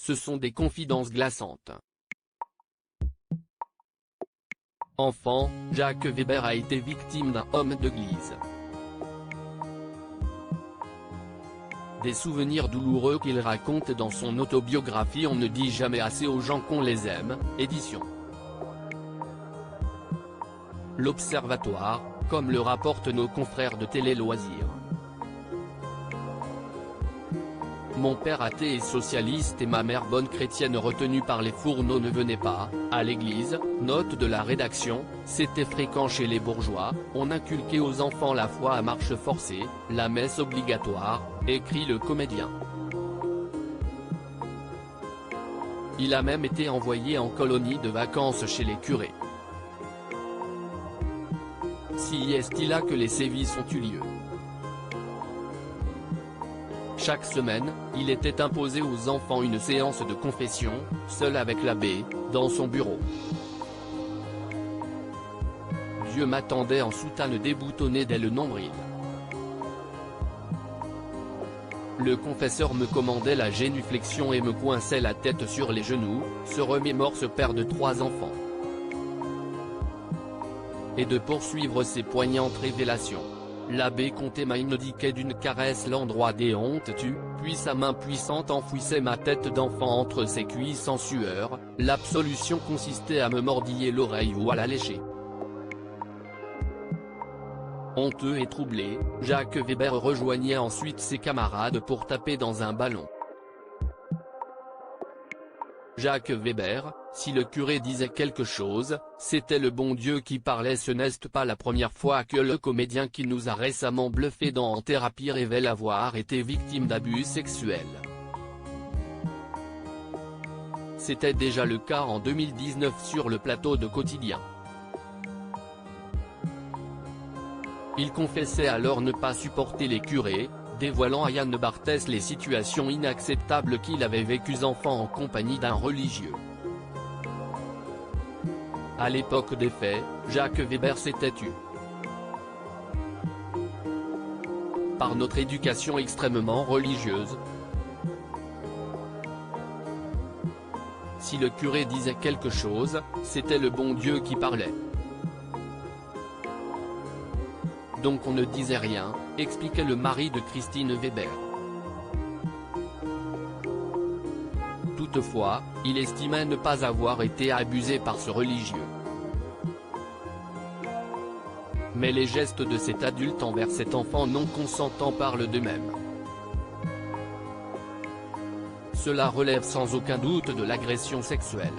ce sont des confidences glaçantes. Enfant, Jacques Weber a été victime d'un homme d'église. Des souvenirs douloureux qu'il raconte dans son autobiographie On ne dit jamais assez aux gens qu'on les aime, édition L'Observatoire, comme le rapportent nos confrères de Télé Loisirs. Mon père athée et socialiste et ma mère bonne chrétienne retenue par les fourneaux ne venaient pas, à l'église, note de la rédaction, c'était fréquent chez les bourgeois, on inculquait aux enfants la foi à marche forcée, la messe obligatoire, écrit le comédien. Il a même été envoyé en colonie de vacances chez les curés. Si est-il là que les sévices ont eu lieu. Chaque semaine, il était imposé aux enfants une séance de confession, seul avec l'abbé, dans son bureau. Dieu m'attendait en soutane déboutonnée dès le nombril. Le confesseur me commandait la génuflexion et me coinçait la tête sur les genoux, se remémore ce père de 3 enfants. Et de poursuivre ses poignantes révélations. L'abbé Comté m'indiquait d'une caresse l'endroit des hontes puis sa main puissante enfouissait ma tête d'enfant entre ses cuisses en sueur, l'absolution consistait à me mordiller l'oreille ou à la lécher. Honteux et troublé, Jacques Weber rejoignait ensuite ses camarades pour taper dans un ballon. Jacques Weber, si le curé disait quelque chose, c'était le bon Dieu qui parlait. Ce n'est pas la première fois que le comédien qui nous a récemment bluffé dans En thérapie révèle avoir été victime d'abus sexuels. C'était déjà le cas en 2019 sur le plateau de Quotidien. Il confessait alors ne pas supporter les curés, dévoilant à Yann Barthès les situations inacceptables qu'il avait vécues enfant en compagnie d'un religieux. À l'époque des faits, Jacques Weber s'était tu. Par notre éducation extrêmement religieuse. Si le curé disait quelque chose, c'était le bon Dieu qui parlait. Donc on ne disait rien, expliquait le mari de Christine Weber. Toutefois, il estimait ne pas avoir été abusé par ce religieux. Mais les gestes de cet adulte envers cet enfant non consentant parlent d'eux-mêmes. Cela relève sans aucun doute de l'agression sexuelle.